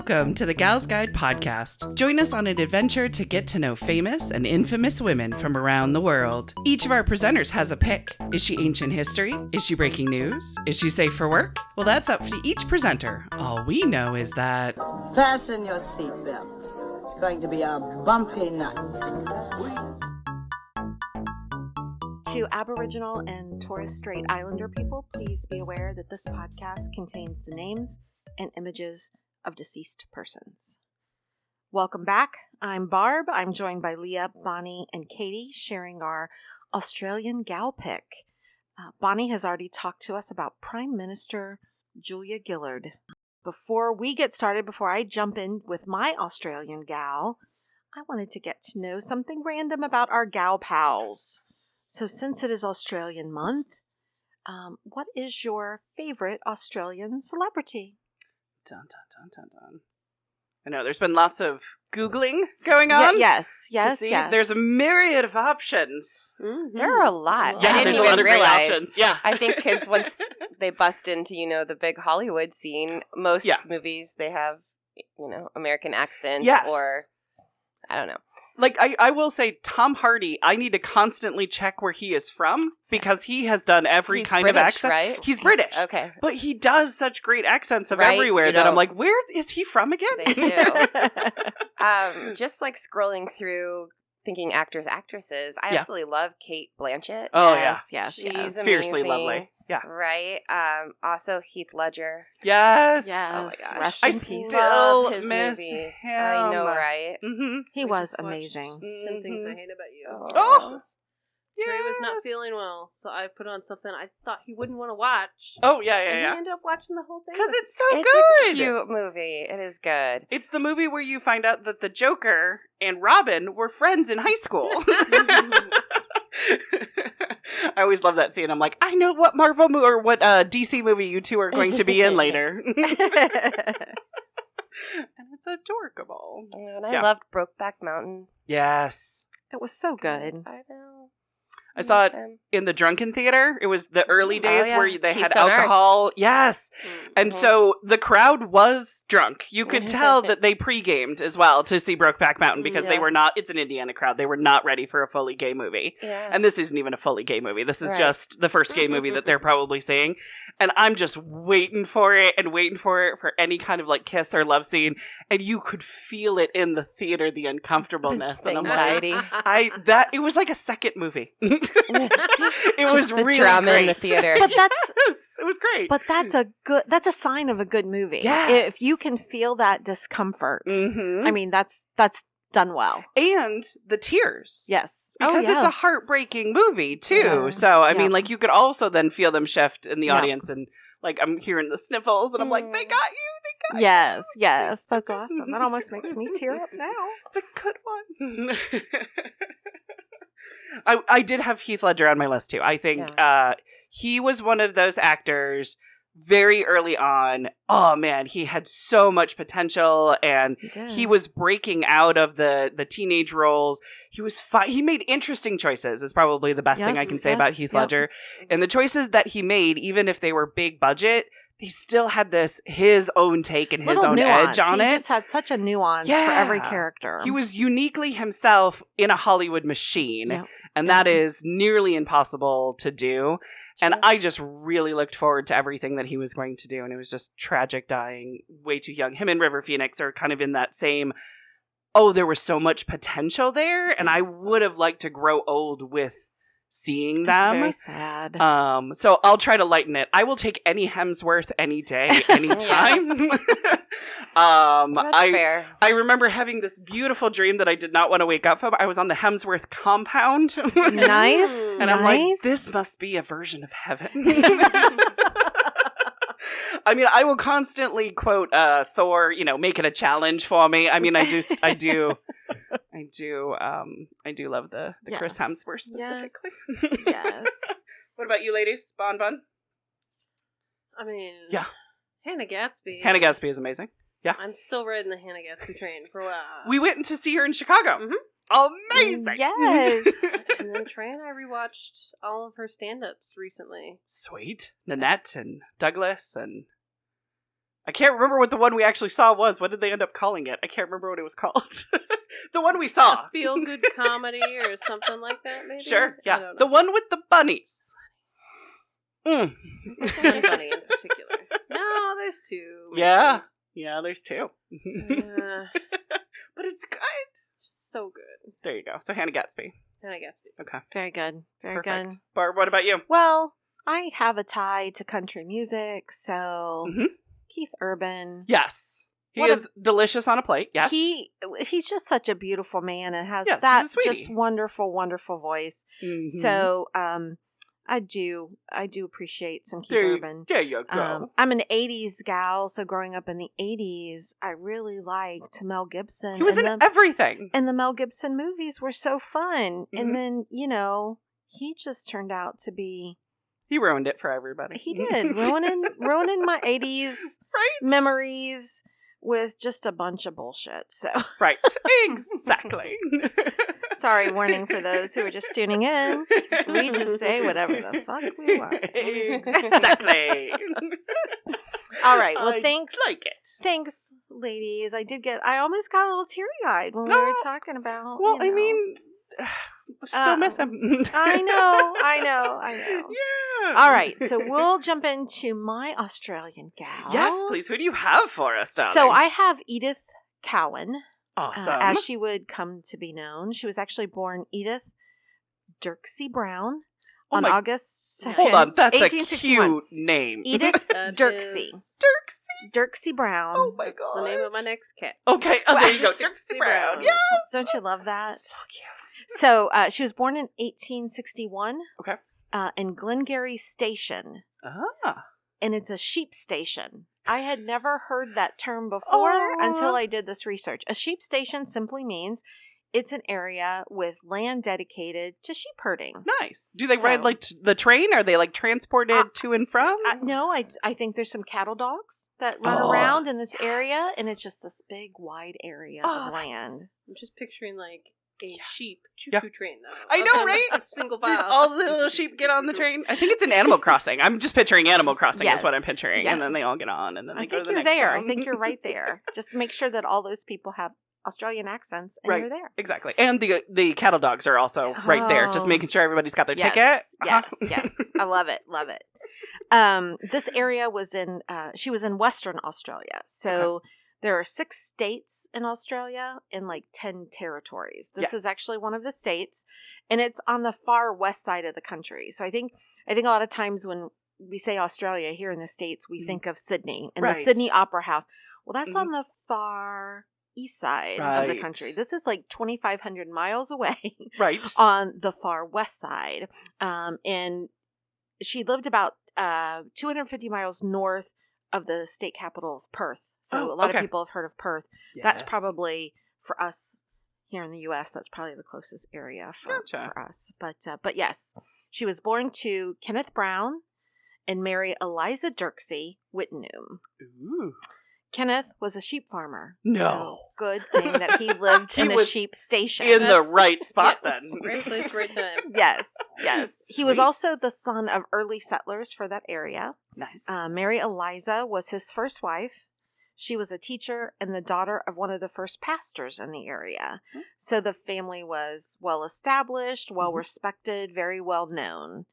Welcome to the Gals Guide podcast. Join us on an adventure to get to know famous and infamous women from around the world. Each of our presenters has a pick. Is she ancient history? Is she breaking news? Is she safe for work? Well, that's up to each presenter. All we know is that... Fasten your seatbelts. It's going to be a bumpy night. To Aboriginal and Torres Strait Islander people, please be aware that this podcast contains the names and images of deceased persons. Welcome back. I'm Barb. I'm joined by Leah, Bonnie, and Katie, sharing our Australian gal pick. Bonnie has already talked to us about Prime Minister Julia Gillard. Before we get started, before I jump in with my Australian gal, I wanted to get to know something random about our gal pals. So since it is Australian month, what is your favorite Australian celebrity? Dun, dun, dun, dun, dun. I know, there's been lots of Googling going on. Yes. There's a myriad of options. Mm-hmm. There are a lot. Yeah, I didn't there's even a lot of great realize. options. Yeah. I think because once they bust into, the big Hollywood scene, most movies, they have, American accents or, I don't know. Like, I will say, Tom Hardy, I need to constantly check where he is from, because he has done every He's kind British, of accent. right? He's British. Okay. But he does such great accents of Right, everywhere that I'm like, where is he from again? They do. Just like scrolling through, thinking actors, actresses, I absolutely love Kate Blanchett. Oh, Yes. She's fiercely amazing. lovely. Yeah. Right? Also Heath Ledger. Yes. Oh my gosh. Rest I in peace. still Love his miss movies. him. I know, right? Mm-hmm. He was amazing. 10 Things I Hate About You. Oh! Trey was not feeling well, so I put on something I thought he wouldn't want to watch. Oh, yeah. And he ended up watching the whole thing. Because it's so It's good. a cute movie. It is good. It's the movie where you find out that the Joker and Robin were friends in high school. I always love that scene. I'm like, I know what Marvel or what DC movie you two are going to be in later. And it's adorable. And I loved Brokeback Mountain. Yes. It was so good. I know. I saw it in the Drunken Theater. It was the early days where they had Keystone alcohol. Arts. Yes. And so the crowd was drunk. You could tell that they pre-gamed as well to see Brokeback Mountain, because they were not, it's an Indiana crowd. They were not ready for a fully gay movie. Yeah. And this isn't even a fully gay movie. This is just the first gay movie that they're probably seeing. And I'm just waiting for it for any kind of like kiss or love scene. And you could feel it in the theater, the uncomfortableness. And I'm Anxiety. like, it was like a second movie. It was Just the really drama great. in the theater. But Yes, it was great. But that's a sign of a good movie. Yes. If you can feel that discomfort. Mhm. I mean, that's done well. And the tears. Yes. Because it's a heartbreaking movie, too. Yeah. So, I mean, like, you could also then feel them shift in the audience. And, like, I'm hearing the sniffles, and I'm like, they got you. Yes. That's awesome. That almost makes me tear up now. It's a good one. I did have Heath Ledger on my list, too. I think he was one of those actors very early on. Oh, man, he had so much potential, and he was breaking out of the teenage roles. He was he made interesting choices, is probably the best thing I can say about Heath Ledger. And the choices that he made, even if they were big budget, he still had his own take and his own edge on it. He just had such a nuance for every character. He was uniquely himself in a Hollywood machine. And that is nearly impossible to do. And I just really looked forward to everything that he was going to do. And it was just tragic, dying way too young. Him and River Phoenix are kind of in that same, there was so much potential there. And I would have liked to grow old with seeing them. It's very sad. So I'll try to lighten it. I will take any Hemsworth any day, anytime. That's fair. I remember having this beautiful dream that I did not want to wake up from. I was on the Hemsworth compound. Nice. And I'm like, this must be a version of heaven. I mean, I will constantly quote Thor, make it a challenge for me. I mean, I do love the Chris Hemsworth specifically. Yes. What about you, ladies? Bon. I mean, Hannah Gadsby. Hannah Gadsby is amazing. Yeah. I'm still riding the Hannah Gadsby train for a while. We went to see her in Chicago. Mm-hmm. Amazing. Yes. And then Trey and I rewatched all of her stand-ups recently. Sweet. Nanette and Douglas and I can't remember what the one we actually saw was. What did they end up calling it? I can't remember what it was called. The one we saw. A feel-good comedy or something like that, maybe? Sure, yeah. The one with the bunnies. One bunny in particular. No, there's two. Yeah. Yeah, there's two. But it's good. So good. There you go. So Hannah Gatsby. Hannah Gatsby. Okay. Very good. Very Perfect. good. Barb, what about you? Well, I have a tie to country music, so Keith Urban. Yes. He is delicious on a plate. Yes. He's just such a beautiful man and has that just wonderful, wonderful voice. Mm-hmm. So I do appreciate some Keith Urban. There you go. I'm an 80s gal, so growing up in the 80s, I really liked Mel Gibson. He was in everything. And the Mel Gibson movies were so fun. Mm-hmm. And then, he just turned out to be... He ruined it for everybody. He did. ruining my 80s memories with just a bunch of bullshit. So Right. Exactly. Sorry, warning for those who are just tuning in. We just say whatever the fuck we want. Exactly. All right. Well, thanks. I like it. Thanks, ladies. I almost got a little teary-eyed when we were talking about. Well, I mean, still miss him. I know. Yeah. All right. So we'll jump into my Australian gal. Yes, please. Who do you have for us, darling? So I have Edith Cowan. Awesome. As she would come to be known. She was actually born Edith Dirksey Brown on August 2nd. Hold on, that's a cute name. Edith Dirksey. Dirksey Brown. Oh my god. The name of my next cat. Okay, there you go. Dirksey Brown. Yes. Don't you love that? So cute. So she was born in 1861. Okay. In Glengarry Station. And it's a sheep station. I had never heard that term before until I did this research. A sheep station simply means it's an area with land dedicated to sheep herding. Nice. Do they ride like the train? Are they like transported to and from? No, I think there's some cattle dogs that run around in this area, and it's just this big, wide area of land. I'm just picturing like a sheep choo-choo train, though. I know, right? Single file. All the little sheep get on the train. I think it's an Animal Crossing. I'm just picturing Animal Crossing is what I'm picturing. Yes. And then they all get on, and then they go to the next town. I think you're right there. Just make sure that all those people have Australian accents, and you're there. Exactly. And the cattle dogs are also right there, just making sure everybody's got their ticket. Yes. I love it. This area was she was in Western Australia. So there are 6 states in Australia and like 10 territories. This is actually one of the states, and it's on the far west side of the country. So I think a lot of times when we say Australia here in the States, we think of Sydney and the Sydney Opera House. Well, that's on the far east side of the country. This is like 2,500 miles away on the far west side. And she lived about 250 miles north of the state capital of Perth. So a lot of people have heard of Perth. Yes. That's probably, for us here in the U.S., that's probably the closest area for us. But yes, she was born to Kenneth Brown and Mary Eliza Dirksey Whitnenoom. Ooh. Kenneth was a sheep farmer. No. So good thing that he lived in a sheep station. In the right spot then. Right place, right time. Yes. He was also the son of early settlers for that area. Nice. Mary Eliza was his first wife. She was a teacher and the daughter of one of the first pastors in the area. Mm-hmm. So the family was well established, well respected, very well known.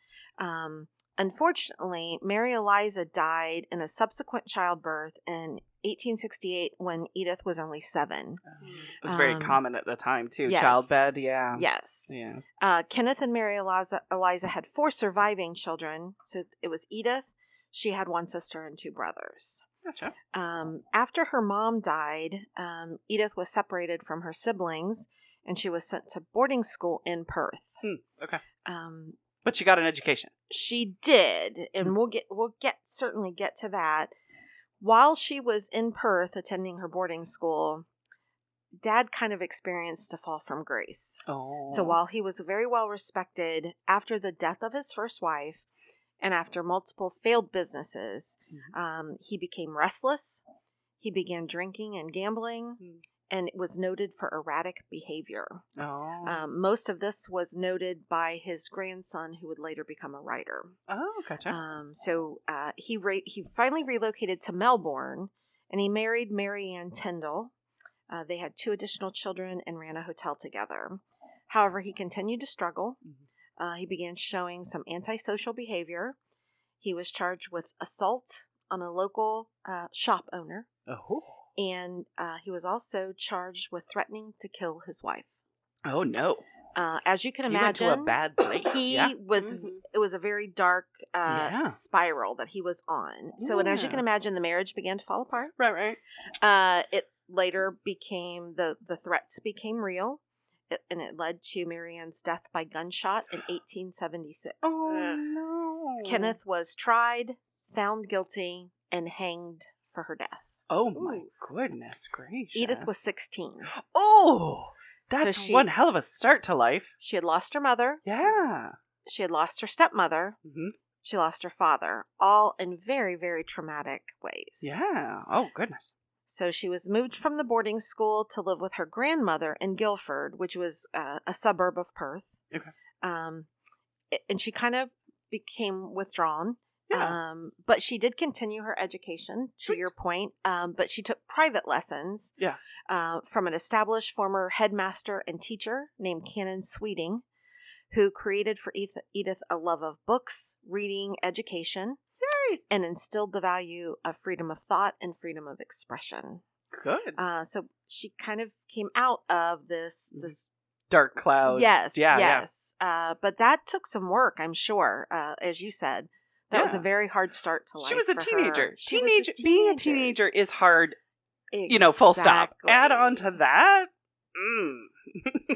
Unfortunately, Mary Eliza died in a subsequent childbirth in 1868 when Edith was only 7. It was very common at the time, too. Yes. Childbed, yeah. Yes. Yeah. Kenneth and Mary Eliza had 4 surviving children. So it was Edith. She had 1 sister and 2 brothers. Gotcha. After her mom died, Edith was separated from her siblings, and she was sent to boarding school in Perth. Okay. But she got an education. She did, and we'll certainly get to that. While she was in Perth attending her boarding school, Dad kind of experienced a fall from grace. Oh. So while he was very well respected, after the death of his first wife, and after multiple failed businesses, he became restless. He began drinking and gambling, and was noted for erratic behavior. Oh. Most of this was noted by his grandson, who would later become a writer. Oh, gotcha. So he finally relocated to Melbourne, And he married Mary Ann Tyndall. They had 2 additional children and ran a hotel together. However, he continued to struggle. He began showing some antisocial behavior. He was charged with assault on a local shop owner. Oh. And he was also charged with threatening to kill his wife. Oh, no. As you can imagine, went to a bad place. It was a very dark spiral that he was on. So, and as you can imagine, the marriage began to fall apart. Right. It later became, the threats became real, and it led to Marianne's death by gunshot in 1876. Oh, no. Kenneth was tried, found guilty, and hanged for her death. Oh, my goodness gracious. Edith was 16. Oh, that's one hell of a start to life. She had lost her mother. Yeah. She had lost her stepmother. Mm-hmm. She lost her father, all in very, very traumatic ways. Yeah. Oh, goodness. So she was moved from the boarding school to live with her grandmother in Guildford, which was a suburb of Perth. Okay. And she kind of became withdrawn. Yeah. But she did continue her education, to your point. But she took private lessons from an established former headmaster and teacher named Canon Sweeting, who created for Edith a love of books, reading, education, and instilled the value of freedom of thought and freedom of expression. Good. So she kind of came out of this dark cloud. Yes. But that took some work, I'm sure, as you said. That was a very hard start to life. She was a teenager. Teenager. Being a teenager is hard, full stop. Add on to that.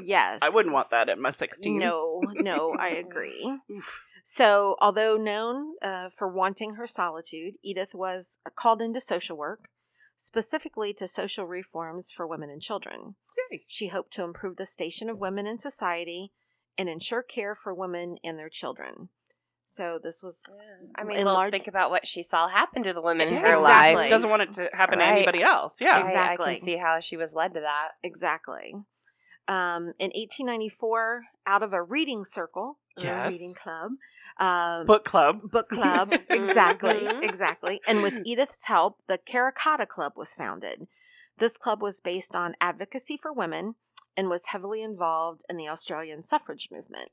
Yes. I wouldn't want that at my 16s. No, I agree. So, although known for wanting her solitude, Edith was called into social work, specifically to social reforms for women and children. Yay. She hoped to improve the station of women in society and ensure care for women and their children. So this was, think about what she saw happen to the women in exactly. her life. Doesn't want it to happen to anybody else. Yeah, exactly. I can see how she was led to that. Exactly. In 1894, out of a reading circle, a reading club, book club, exactly. And with Edith's help, the Caracotta Club was founded. This club was based on advocacy for women and was heavily involved in the Australian suffrage movement,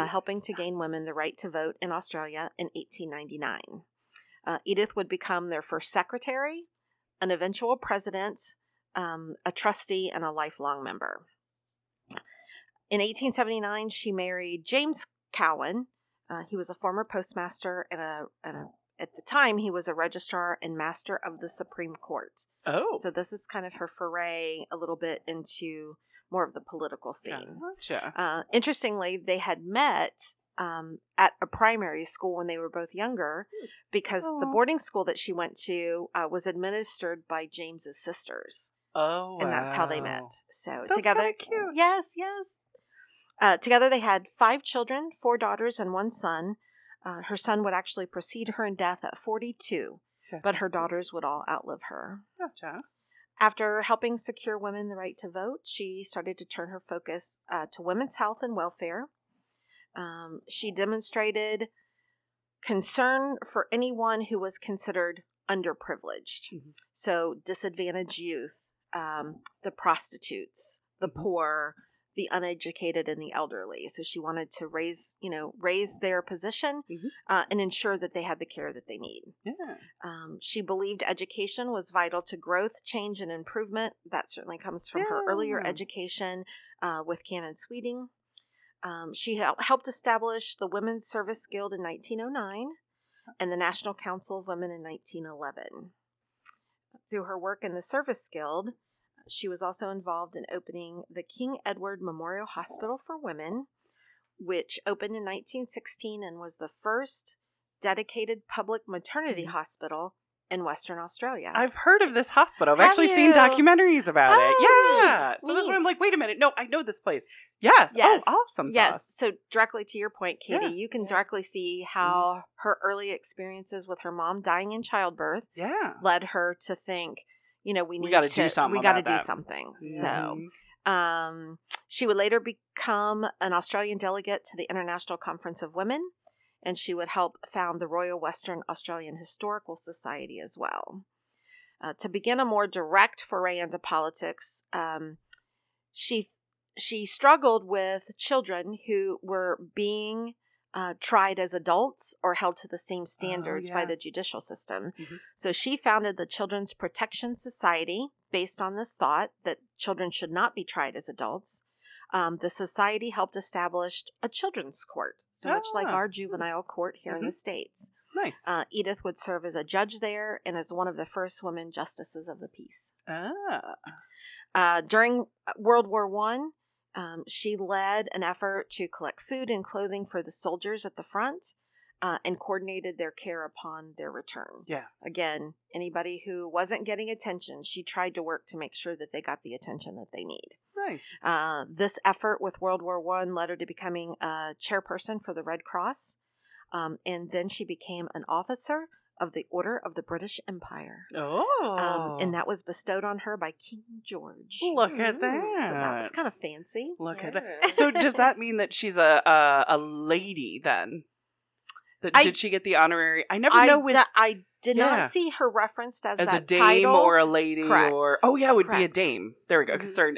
helping to gain women the right to vote in Australia in 1899. Edith would become their first secretary, an eventual president, a trustee, and a lifelong member. In 1879, she married James Cowan. He was a former postmaster and at the time, he was a registrar and master of the Supreme Court. Oh. So this is kind of her foray a little bit into more of the political scene. Gotcha. Interestingly, they had met at a primary school when they were both younger because the boarding school that she went to was administered by James's sisters. Oh, and that's how they met. So that's together, cute. Yes. Together they had 5 children, 4 daughters and 1 son. Her son would actually precede her in death at 42, but her daughters would all outlive her. Gotcha. After helping secure women the right to vote, she started to turn her focus to women's health and welfare. She demonstrated concern for anyone who was considered underprivileged. Mm-hmm. So disadvantaged youth, the prostitutes, the poor, the uneducated, and the elderly. So she wanted to raise their position and ensure that they had the care that they need. Yeah. She believed education was vital to growth, change, and improvement. That certainly comes from her earlier education with Canon Sweeting. She helped establish the Women's Service Guild in 1909 and the National Council of Women in 1911. Through her work in the Service Guild, she was also involved in opening the King Edward Memorial Hospital for Women, which opened in 1916 and was the first dedicated public maternity hospital in Western Australia. I've heard of this hospital. I've actually seen documentaries about it. Yeah. So that's why I'm like, wait a minute. No, I know this place. Yes. Oh, awesome. Yes. So directly to your point, Katie, you can directly see how her early experiences with her mom dying in childbirth led her to think, we got to do something. We got to do something. So, she would later become an Australian delegate to the International Conference of Women, and she would help found the Royal Western Australian Historical Society as well. To begin a more direct foray into politics, she struggled with children who were being tried as adults or held to the same standards by the judicial system. Mm-hmm. So she founded the Children's Protection Society based on this thought that children should not be tried as adults. The society helped establish a children's court, much like our juvenile court here in the States. Nice. Edith would serve as a judge there and as one of the first women justices of the peace. During World War I, she led an effort to collect food and clothing for the soldiers at the front and coordinated their care upon their return. Yeah. Again, anybody who wasn't getting attention, she tried to work to make sure that they got the attention that they need. Nice. This effort with World War I led her to becoming a chairperson for the Red Cross. And then she became an officer of the Order of the British Empire. And that was bestowed on her by King George. Look at that. So that was kind of fancy. Look at that. So does that mean that she's a lady then? Did she get the honorary? I never know when... I did not see her referenced as that a dame title. Or a lady. Correct. Or it would be a dame. There we go.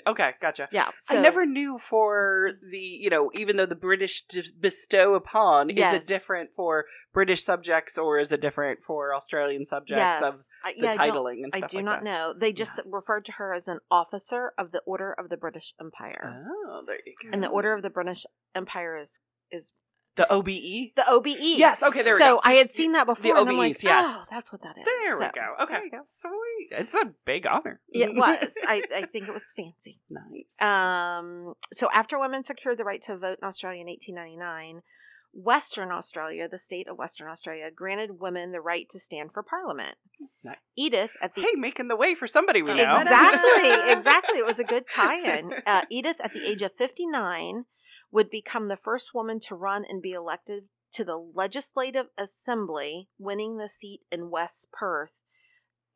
Okay, gotcha. Yeah. So, I never knew for the, even though the British bestow upon, is it different for British subjects or is it different for Australian subjects of the titling and stuff like that? I do not know. They just referred to her as an officer of the Order of the British Empire. Oh, there you go. And the Order of the British Empire is the OBE? The OBE. Yes, okay, there we go. So I had seen that before, the and I'm like, yes. That's what that is. There we go. Okay. Sweet. It's a big honor. It was. I think it was fancy. Nice. So after women secured the right to vote in Australia in 1899, Western Australia, the state of Western Australia, granted women the right to stand for Parliament. Nice. Edith making the way for somebody we know. Exactly. It was a good tie-in. Edith, at the age of 59, would become the first woman to run and be elected to the Legislative Assembly, winning the seat in West Perth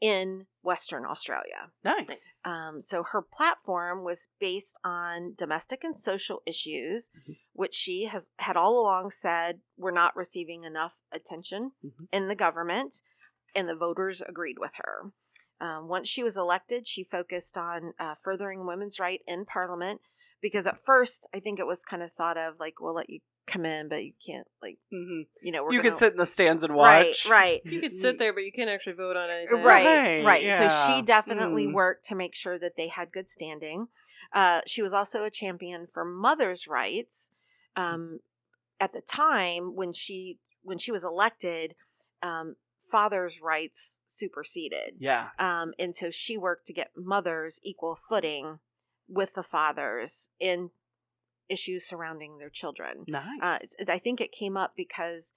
in Western Australia. Nice. So her platform was based on domestic and social issues, which she had all along said were not receiving enough attention in the government, and the voters agreed with her. Once she was elected, she focused on furthering women's right in Parliament, because at first I think it was kind of thought of like, we'll let you come in, but you can't, like, you can sit in the stands and watch. Right. You could sit there, but you can't actually vote on anything. Right. Yeah. So she definitely worked to make sure that they had good standing. She was also a champion for mothers' rights. At the time when she was elected, fathers' rights superseded. Yeah. And so she worked to get mothers equal footing with the fathers in issues surrounding their children. Nice. I think it came up because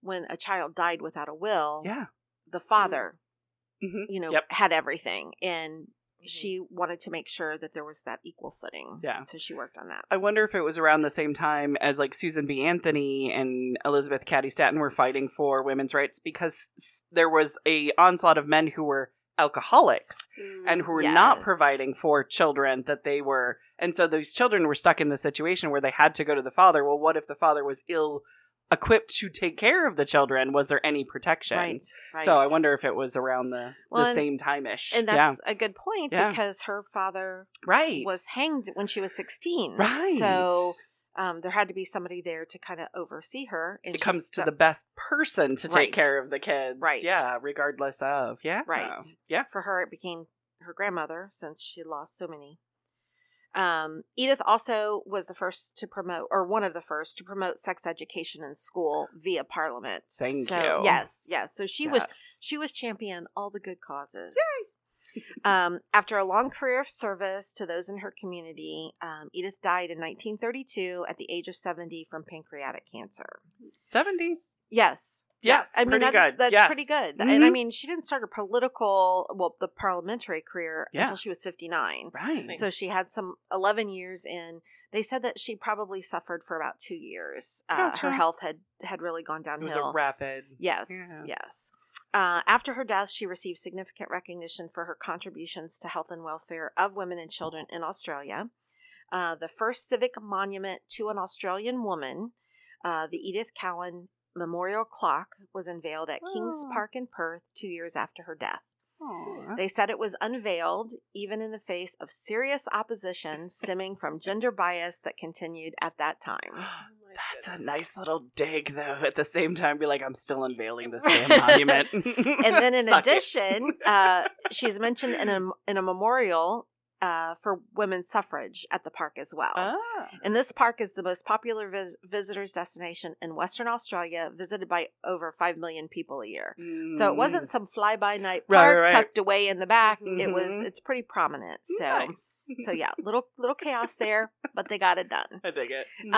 when a child died without a will, the father, had everything, and she wanted to make sure that there was that equal footing. Yeah. So she worked on that. I wonder if it was around the same time as like Susan B. Anthony and Elizabeth Cady Stanton were fighting for women's rights, because there was a onslaught of men who were alcoholics and who were not providing for children that they were, and so those children were stuck in the situation where they had to go to the father. Well, what if the father was ill equipped to take care of the children? Was there any protection? Right. So I wonder if it was around the same time-ish. And that's a good point, because her father was hanged when she was 16. Right. So there had to be somebody there to kind of oversee her. And it comes to the best person to take care of the kids. Right. Yeah, regardless of. Yeah. Right. Yeah. For her, it became her grandmother, since she lost so many. Edith also was the first to promote, or one of the first to promote, sex education in school via Parliament. Thank you. Yes. So she was champion all the good causes. Yay! After a long career of service to those in her community, Edith died in 1932 at the age of 70 from pancreatic cancer. 70s? Yes. Yes, I mean, that's pretty good. And I mean, she didn't start her the parliamentary career until she was 59. Right. So she had 11 years in. They said that she probably suffered for about 2 years. Her health had really gone downhill. It was a rapid. Yes. After her death, she received significant recognition for her contributions to health and welfare of women and children in Australia. The first civic monument to an Australian woman, the Edith Cowan Memorial Clock, was unveiled at Kings Park in Perth 2 years after her death. Aww. They said it was unveiled, even in the face of serious opposition stemming from gender bias that continued at that time. That's a nice little dig, though. At the same time, be like, I'm still unveiling this damn monument. And then in addition, she's mentioned in a memorial for women's suffrage at the park as well. And this park is the most popular visitors destination in Western Australia, visited by over 5 million people a year. So it wasn't some fly-by-night park tucked away in the back. It's pretty prominent. So, nice. So yeah, little chaos there, but they got it done. I dig it. In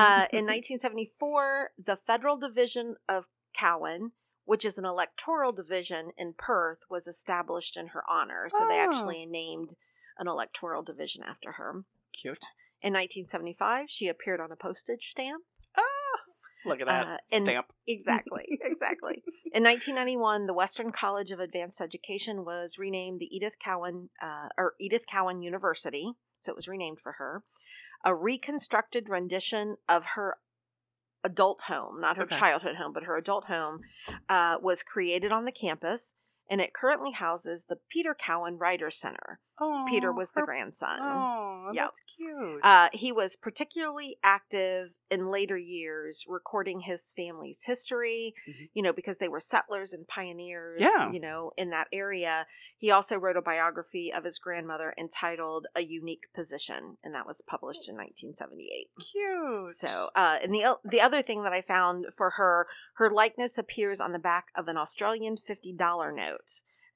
1974, the Federal Division of Cowan, which is an electoral division in Perth, was established in her honor. So they actually named an electoral division after her. Cute. In 1975, she appeared on a postage stamp. Look at that stamp. Exactly. In 1991, the Western College of Advanced Education was renamed the Edith Cowan University. So it was renamed for her. A reconstructed rendition of her adult home, not her childhood home, but her adult home, was created on the campus. And it currently houses the Peter Cowan Writers Center. Oh, Peter was the grandson. Oh, that's cute. He was particularly active in later years, recording his family's history, because they were settlers and pioneers, in that area. He also wrote a biography of his grandmother entitled A Unique Position, and that was published in 1978. Cute. So, and the other thing that I found for her likeness appears on the back of an Australian $50 note.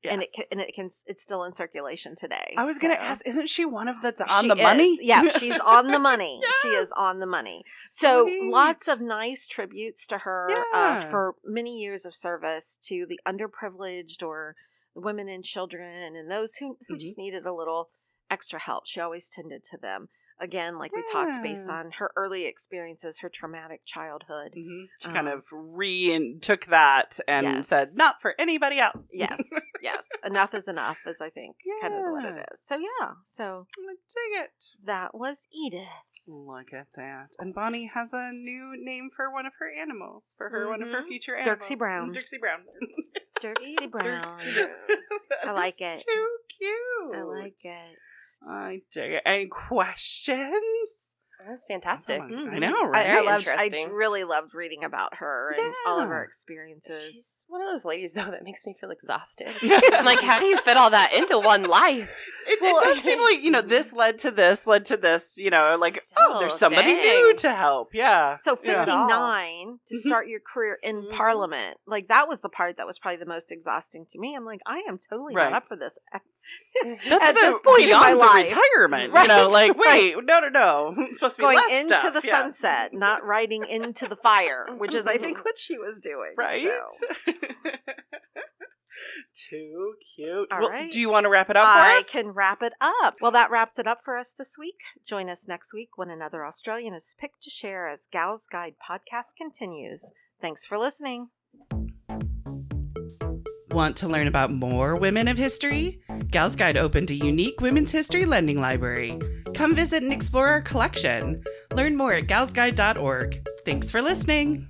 Yes. And it's still in circulation today. I was going to ask, isn't she one of that's on the money? Yeah, she's on the money. Yes. She is on the money. So lots of nice tributes to her for many years of service to the underprivileged or women and children and those who just needed a little extra help. She always tended to them. Again, like we talked, based on her early experiences, her traumatic childhood. She kind of took that and said, not for anybody else. Yes. Enough is enough is, I think, kind of what it is. So, So, I dig it. That was Edith. Look at that. And Bonnie has a new name for one of her animals, for one of her future animals. Dirksy Brown. Dirksy Brown. Dirksy Brown. I like it. Too cute. I like it. I dig it. Any questions? That was fantastic. I know, right? I really loved reading about her and all of her experiences. She's one of those ladies, though, that makes me feel exhausted. I'm like, how do you fit all that into one life? It does seem like, this led to this, there's somebody new to help. Yeah. So 59 to start your career in Parliament. Like, that was the part that was probably the most exhausting to me. I'm like, I am totally not up for this. That's at this point in my life. Retirement. Right. Wait, no. It's supposed to be going less into stuff. the sunset, not riding into the fire, which is, I think, what she was doing. Right. So. Too cute. All right. Do you want to wrap it up for us? I can wrap it up. Well, that wraps it up for us this week. Join us next week when another Australian is picked to share as Gal's Guide podcast continues. Thanks for listening. Want to learn about more women of history? Gal's Guide opened a unique women's history lending library. Come visit and explore our collection. Learn more at galsguide.org. Thanks for listening.